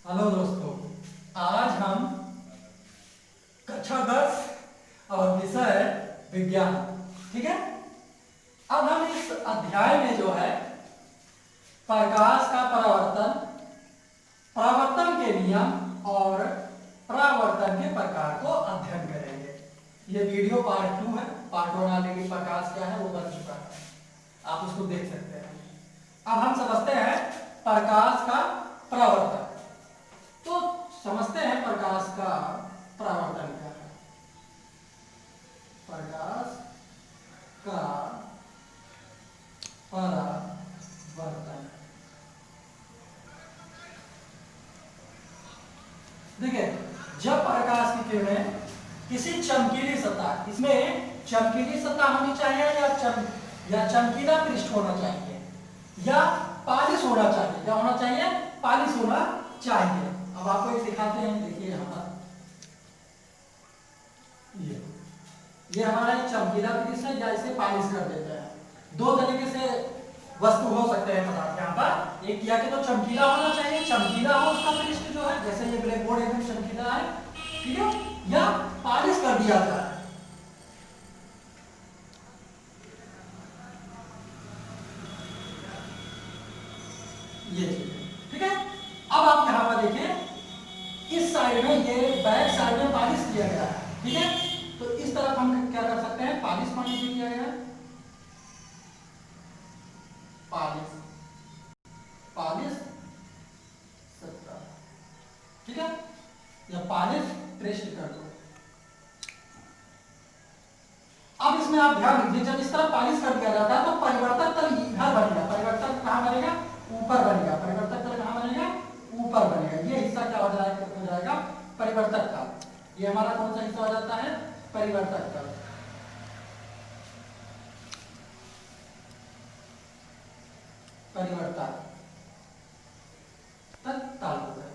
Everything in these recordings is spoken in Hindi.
हेलो दोस्तों, आज हम कक्षा 10 और विषय विज्ञान। ठीक है। अब हम इस अध्याय में जो है प्रकाश का परावर्तन, परावर्तन के नियम और परावर्तन के प्रकार को अध्ययन करेंगे। ये वीडियो पार्ट 2 है। पार्ट 1 ऑलरेडी प्रकाश क्या है वो बन चुका है, आप उसको देख सकते हैं। अब हम समझते हैं प्रकाश का परावर्तन। तो समझते हैं प्रकाश का परावर्तन क्या है। प्रकाश का परावर्तन, देखिए, जब प्रकाश की किरणें किसी चमकीली सतह, इसमें चमकीली सतह होनी चाहिए या चमकीला पृष्ठ होना चाहिए या पालिश होना चाहिए। क्या होना चाहिए? पालिश होना चाहिए। अब आपको एक दिखाते हैं, देखिए यहाँ पर ये हमारा एक चमकीला पृष्ठ है या इसे पालिश कर देते हैं। दो तरीके से वस्तु हो सकते हैं पदार्थ यहाँ पर। एक या कि तो चमकीला होना चाहिए, चमकीला हो उसका पृष्ठ जो है, जैसे ये ब्लैक बोर्ड एकदम चमकीला है, ठीक है, या पालिश कर दिया जाए। ये ठीक है। अब आप यहाँ पर देखिए, इस साइड में ये बैक साइड में पालिश किया गया है, ठीक है। तो इस तरफ हम क्या कर सकते हैं, पालिश पानी से किया गया है, पालिश पालिश सतह, ठीक है, या पालिश पृष्ठ कर दो। अब इसमें आप ध्यान दीजिए, जब इस तरह पालिश कर दिया जाता है तो परिवर्तक तल इधर बनेगा। परिवर्तक कहां बनेगा? ऊपर बनेगा। परिवर्तक तल कहां बनेगा? ऊपर बनेगा। ये हिस्सा क्या हो जाएगा? परिवर्तक तल। ये हमारा कौन सा हिस्सा हो जाता है? परिवर्तक तल। परिवर्तक तल होता है,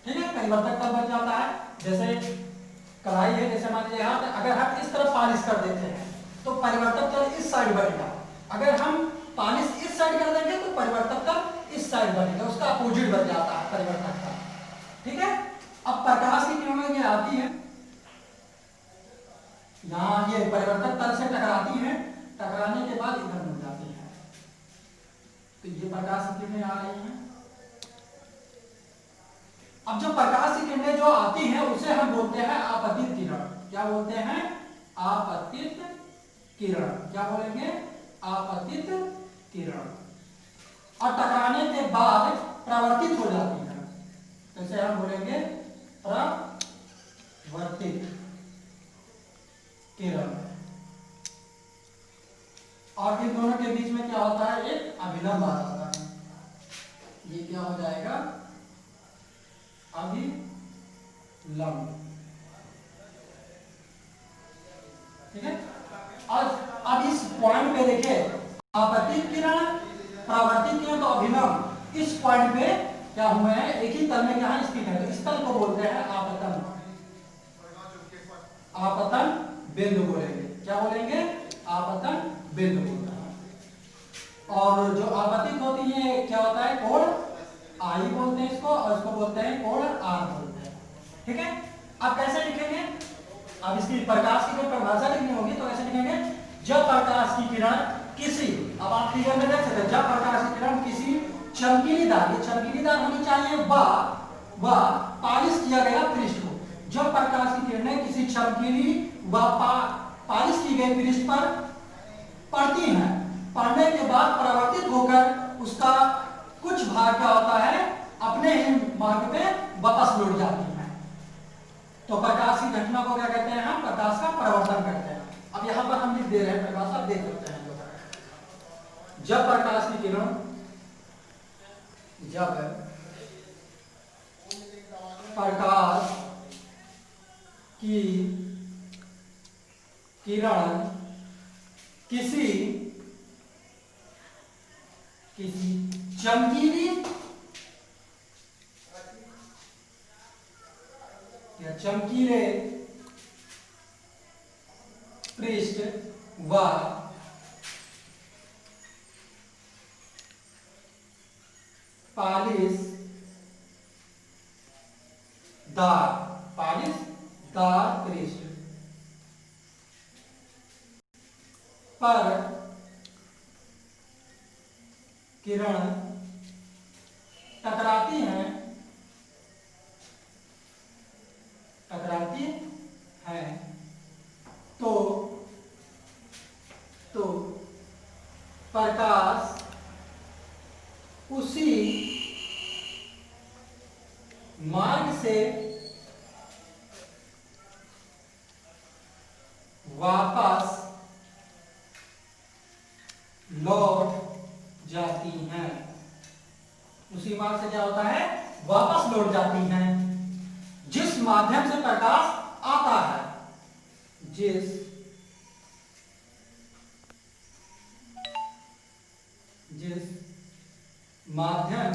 ठीक है। परिवर्तक तल बन जाता है। जैसे कढ़ाई है, जैसे मान लीजिए यहाँ अगर हम इस तरफ पालिश कर देते हैं तो परिवर्तक तल इस साइड बनेगा। अगर हम पालिश इस साइड कर देंगे तो परिवर्तक तल इस साइड बनेगा, उसका अपोजिट बन जाता है परिवर्तक तल, ठीक है। अब प्रकाश की किरणें ये आती है, यहाँ ये परिवर्तक तल से टकराती है, टकराने के बाद इधर मिल जाती है। तो ये प्रकाश की किरणें आ रही हैं। अब जो प्रकाश की किरणें जो आती हैं उसे हम बोलते हैं आपतित किरण। क्या बोलते हैं? आपतित किरण। क्या बोलेंगे? आपतित किरण। और टकराने के बाद परावर्तित हो जाती है, तो इसे हम बोलेंगे परावर्तित किरण। और इन दोनों के बीच में क्या होता है? एक अभिलंब आ जाता है। ये क्या हो जाएगा? अभिलंब, ठीक है। और अब इस पॉइंट पे देखिए, आपतित किरण, परावर्तित किरण तो अभिलंब इस पॉइंट पे क्या हुए हैं? एक ही तल में क्या है? स्थित है। तो इस तल को बोलते हैं आपतन। आपतन बिंदु बोलेंगे। क्या बोलेंगे? आपतन बिंदु बोलते हैं। और जो आपतित होती है क्या होता है? कोण आई बोलते हैं इसको, और इसको बोलते हैं कोण आर बोलते हैं, ठीक है। अब कैसे लिखेंगे? अब इसकी प्रकाश की जो परिभाषा लिखनी होगी तो कैसे लिखेंगे? जब प्रकाश की किरण किसी, अब आप फिगर में देख सकते हैं, जब प्रकाश की किरण किसी चमकीलीदार, ये चमकीलीदार होनी चाहिए व पालिश किया गया पृष्ठ को, जब प्रकाश की किरणें किसी चमकीली व पालिश की गई पृष्ठ पर पड़ती हैं, पड़ने के बाद परावर्तित होकर उसका कुछ भाग क्या होता है? अपने ही मार्ग पे वापस लौट जाती है। तो प्रकाश की घटना को क्या कहते हैं? हम प्रकाश का परावर्तन करते हैं। अब यहां पर हम लिख दे रहे हैं, परिभाषा आप देख सकते हैं। जब प्रकाश की किरण, जब प्रकाश की किरण किसी चमकीली या चमकीले पृष्ठ व पालिश दार, पालिश दार पृष्ठ पर किरण टकराती हैं, टकराती हैं तो प्रकाश उसी मार्ग से वापस लौट जाती हैं। उसी मार्ग से क्या होता है, वापस लौट जाती हैं जिस माध्यम से प्रकाश आता है, जिस माध्यम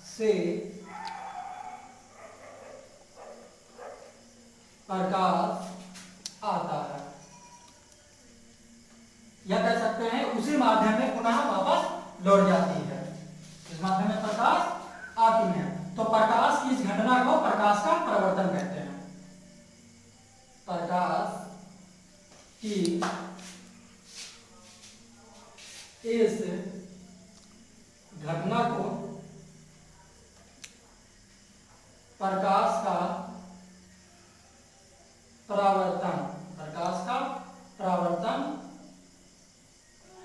से प्रकाश आता है, या कह सकते हैं उसी माध्यम में पुनः वापस लौट जाती है, इस माध्यम में प्रकाश आती है। तो प्रकाश की इस घटना को प्रकाश का प्रवर्तन कहते हैं। प्रकाश की इस घटना को प्रकाश का परावर्तन, प्रकाश का परावर्तन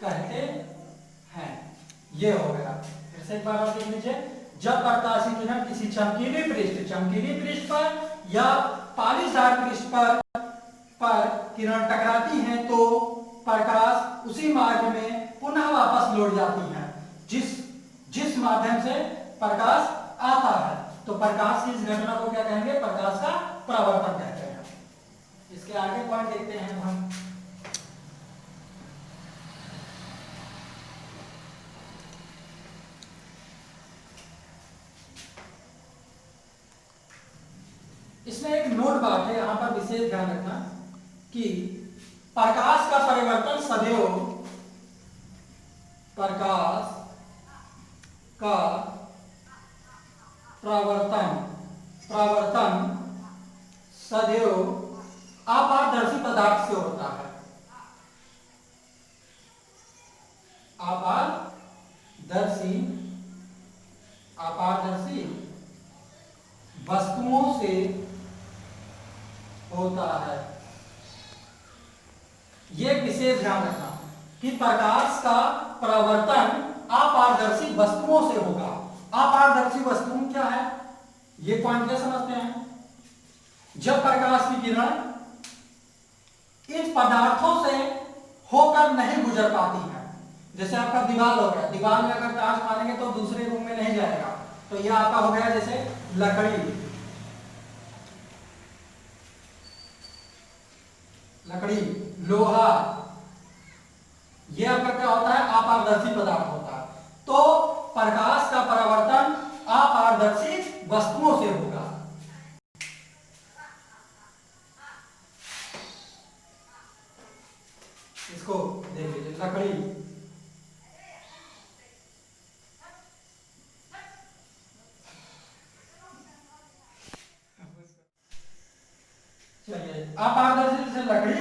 कहते हैं। ये हो गया। फिर से एक बार आप देख लीजिए, जब प्रकाशीय किरण किसी चमकीली पृष्ठ पर या पालिशदार पृष्ठ पर किरण टकराती हैं तो प्रकाश उसी मार्ग में पुनः वापस लौट जाती है जिस माध्यम से प्रकाश आता है। तो प्रकाश की इस घटना को क्या कहेंगे, प्रकाश का परावर्तन कहते हैं। इसके आगे पॉइंट देखते हैं हम। इसमें एक नोट बात है, यहां पर विशेष ध्यान रखना कि प्रकाश का परिवर्तन सदैव, प्रकाश का परावर्तन सदैव अपारदर्शी पदार्थ से होता है। अपारदर्शी वस्तुओं से होता है। यह विशेष ध्यान रखना कि प्रकाश का परावर्तन अपारदर्शी वस्तुओं से होगा। अपारदर्शी वस्तु क्या है, ये पॉइंट क्या समझते हैं? जब प्रकाश की किरण इन पदार्थों से होकर नहीं गुजर पाती है, जैसे आपका दीवार हो गया, दीवार में अगर टार्च मारेंगे तो दूसरे रूम में नहीं जाएगा, तो यह आपका हो गया जैसे लकड़ी, लोहा, यह आपका क्या होता है, अपारदर्शी पदार्थ होता है। तो प्रकाश का परावर्तन अपारदर्शी वस्तुओं से होगा। इसको देख लीजिए, लकड़ी, चलिए अपारदर्शी से लकड़ी,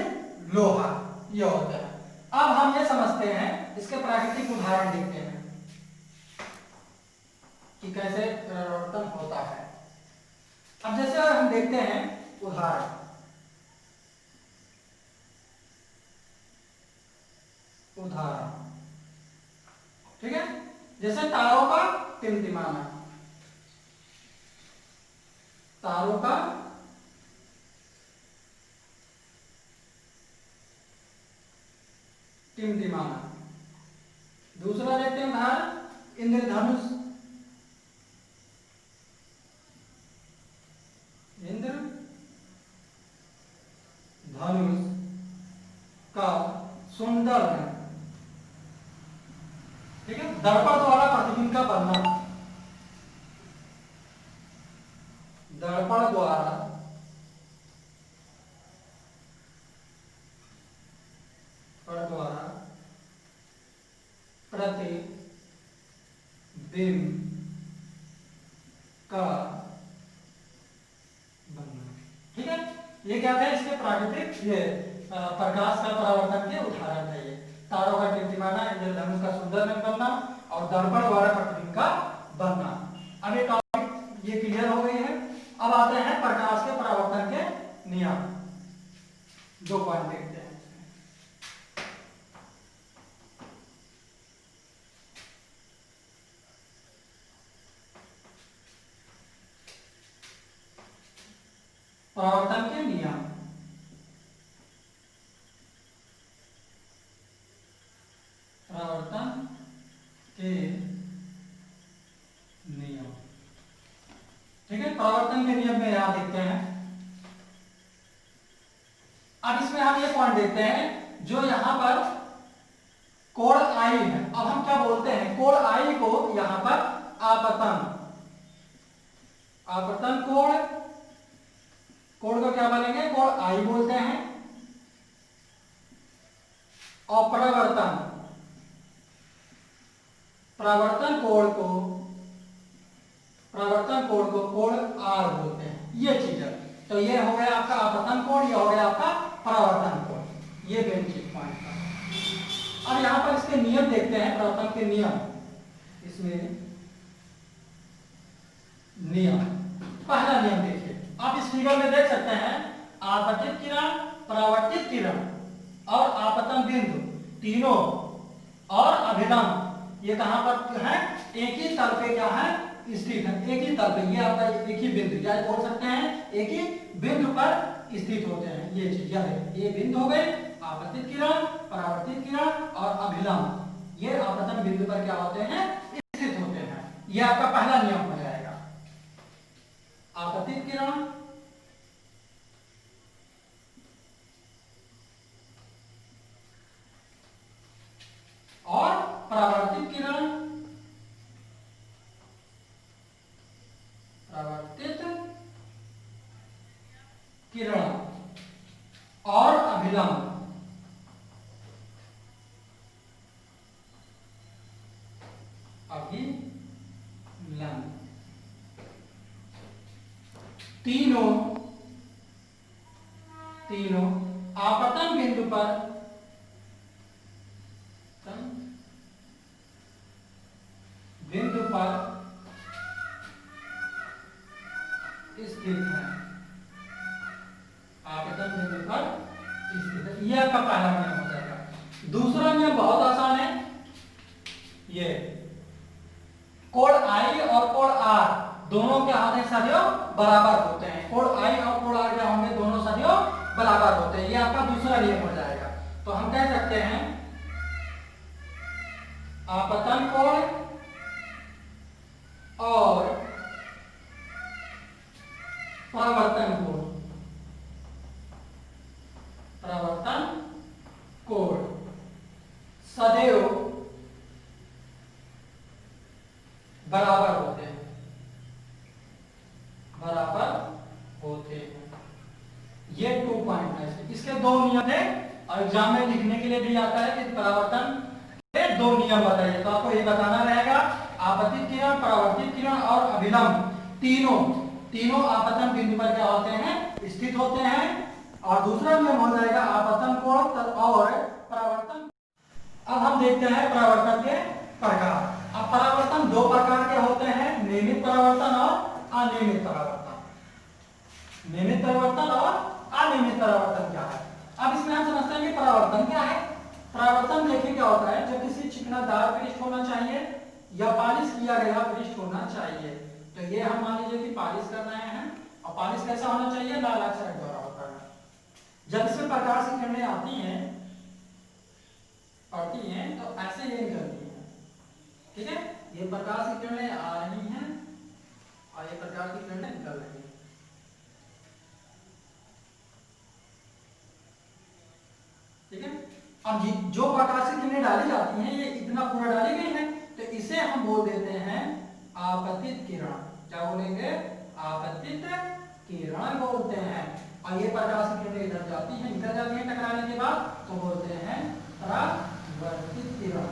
लोहा, ये होता है। अब हम ये समझते हैं, इसके प्राकृतिक उदाहरण देखते हैं कि कैसे परिवर्तन होता है। अब जैसे हम देखते हैं उदाहरण, ठीक है, जैसे तारों का टिमटिमाना, तारों का टिमटिमाना। दूसरा देखते हैं उदाहरण, इंद्रधनुष, धनुष का सुंदर रंग, ठीक है, दर्पण द्वारा प्रतिबिंब का बनना, दर्पण द्वारा प्रतिबिंब का ये क्या थे इसके प्राकृतिक ये प्रकाश का परावर्तन के उदाहरण थे ये। तारों का टिमटिमाना, इंद्रधनुष का सुंदर रंग बनना और दर्पण द्वारा प्रतिबिंब का बनना। अब ये टॉपिक ये क्लियर हो गई है। अब आते हैं प्रकाश के परावर्तन के नियम। दो पॉइंट देखते हैं। परावर्तन के नियम। परावर्तन के नियम, ठीक है। परावर्तन के नियम में यहां देखते हैं। अब इसमें हम ये पॉइंट देखते हैं, जो यहां पर कोण आई है, अब हम क्या बोलते हैं, कोण आई को यहां पर आपतन, आपतन कोण, कोण को क्या बोलेंगे, कोण आई बोलते हैं। और परावर्तन, परावर्तन कोण को, परावर्तन कोण को कोण आर बोलते हैं। ये चीज है। तो ये हो गया आपका आपतन कोण, ये हो गया आपका परावर्तन कोण। ये बेनिफिट पॉइंट था। अब यहां पर इसके नियम देखते हैं, परावर्तन के नियम। इसमें नियम, पहला नियम देखिए, आप इस फिगर में देख सकते हैं, आपतित किरण, परावर्तित किरण और आपतन बिंदु तीनों और अभिलंब ये कहां पर है, एक ही तल पे क्या है स्थित है, एक ही तल पे। ये आपका एक ही बिंदु, या बोल सकते हैं एक ही बिंदु पर स्थित होते हैं। ये चीज है, ये बिंदु हो गए आपतित किरण, परावर्तित किरण और अभिलंब, ये आपतन बिंदु पर क्या होते हैं, स्थित होते हैं। ये आपका पहला नियम हो जाएगा। आपतित किरण, और परावर्तित किरण, परावर्तित किरण और अभिलंब, अभिलंब तीनों, तीनों आपतन बिंदु पर, बिंदु पर स्थित है, आपतन बिंदु पर स्थित है। यह आपका पहला नियम हो जाएगा। दूसरा नियम बहुत आसान है, ये कोण आई और कोण आर दोनों क्या होते हैं, सदैव बराबर होते हैं। कोण आई और कोण आर क्या होंगे, दोनों सदैव बराबर होते हैं। ये आपका दूसरा नियम हो जाएगा। तो हम कह सकते हैं आपतन कोण और परावर्तन कोण, परावर्तन कोण सदैव बराबर होते हैं, बराबर होते हैं। ये 2 पॉइंट है। इसके 2 नियम है और एग्जाम में लिखने के लिए भी आता है कि परावर्तन के 2 नियम बताइए। तो आपको ये बताना रहेगा, आपतित किरण, परावर्तित किरण और अभिलंब तीनों, तीनों आपतन बिंदु पर क्या होते हैं, स्थित होते हैं। और दूसरा नियम हो जाएगा आपतन कोण और परावर्तन। अब हम देखते हैं परावर्तन के प्रकार। अब परावर्तन 2 प्रकार के होते हैं, नियमित परावर्तन और अनियमित परावर्तन। नियमित परावर्तन और अनियमित परावर्तन क्या है। अब इसमें हम समझते हैं कि परावर्तन क्या है। परावर्तन देखिए क्या होता है, जब किसी चिकनादार पृष्ठ होना चाहिए या पालिश किया गया पृष्ठ होना चाहिए। तो ये हम मान लीजिए कि पालिश कर रहे हैं, और पालिश कैसा होना चाहिए, लाल अक्षर द्वारा होता है। जब इसमें प्रकाश की किरणें आती हैं, पड़ती हैं, तो ऐसे ये निकलती हैं, ठीक है। ये प्रकाश की किरणें आ रही हैं और ये प्रकाश की किरणें निकल रही हैं, ठीक है। अब जो प्रकाश की किरणें डाली जाती हैं, ये इतना पूरा डाली गई है, तो इसे हम बोल देते हैं आपतित किरण। क्या बोलेंगे, आपतित किरण बोलते हैं। और ये प्रकाश की किरणें इधर जाती हैं, निकल जाती हैं टकराने के बाद, तो बोलते हैं परावर्तित किरण,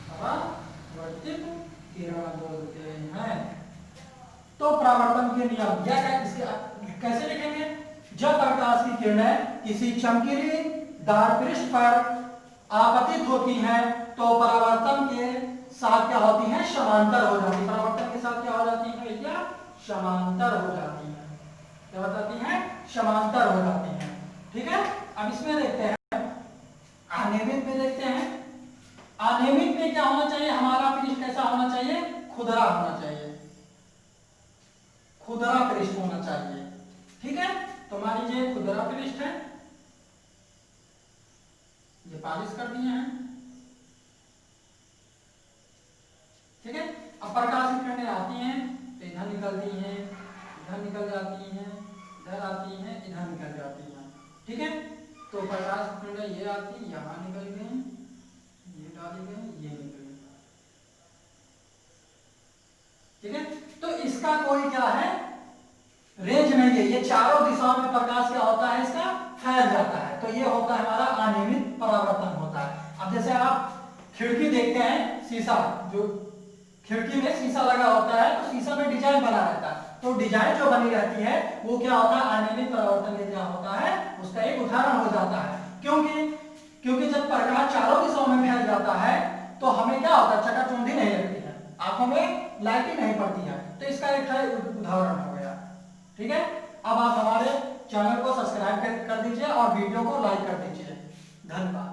परावर्तित किरण बोलते हैं। तो परावर्तन के नियम या इसके कैसे लिखेंगे, जब प्रकाश की किरणें किसी चमकीली दार पृष्ठ पर आपतित होती हैं तो परावर्तन के साथ क्या होती हैं, समांतर हो जाती है। परावर्तन के साथ क्या हो जाती है भैया, समांतर हो जाती है। क्या हो जाती हैं, समांतर हो जाती हैं। ठीक है, अब इसमें देखते हैं, अनियमित में देखते हैं। अनियमित में क्या होना चाहिए, हमारा पृष्ठ कैसा होना चाहिए, खुदरा होना चाहिए, खुदरा पृष्ठ होना चाहिए। ठीक है, तो मान लीजिए खुदरा पृष्ठ है, ये पालिश कर दिए हैं। ठीक है, अब प्रकाश की किरणें आती हैं तो इधर निकलती हैं, इधर निकल जाती हैं, इधर आती हैं, इधर निकल जाती हैं। ठीक है, तो प्रकाश की किरणें ये आती, यहाँ निकल गई, ये डाली गई, ये निकल गई। ठीक है, तो इसका कोई क्या है, रेंज नहीं है, ये चारों दिशाओं में प्रकाश क्या होता है, इसका फैल जाता है। तो ये होता है हमारा अनियमित परावर्तन होता है। अब जैसे आप खिड़की देखते हैं, शीशा, जो खिड़की में शीशा लगा होता है तो शीशा में डिजाइन बना रहता है, तो डिजाइन जो बनी रहती है वो क्या होता है, अनियमित परावर्तन में क्या होता है, उसका एक उदाहरण हो जाता है। क्योंकि जब प्रकाश चारों दिशाओं में फैल जाता है तो हमें क्या होता है, चकाचौंधी नहीं लगती है, आंखों में लाइटिंग नहीं पड़ती है। तो इसका एक उदाहरण हो गया। ठीक है, अब आप हमारे चैनल को सब्सक्राइब कर दीजिए और वीडियो को लाइक कर दीजिए। धन्यवाद।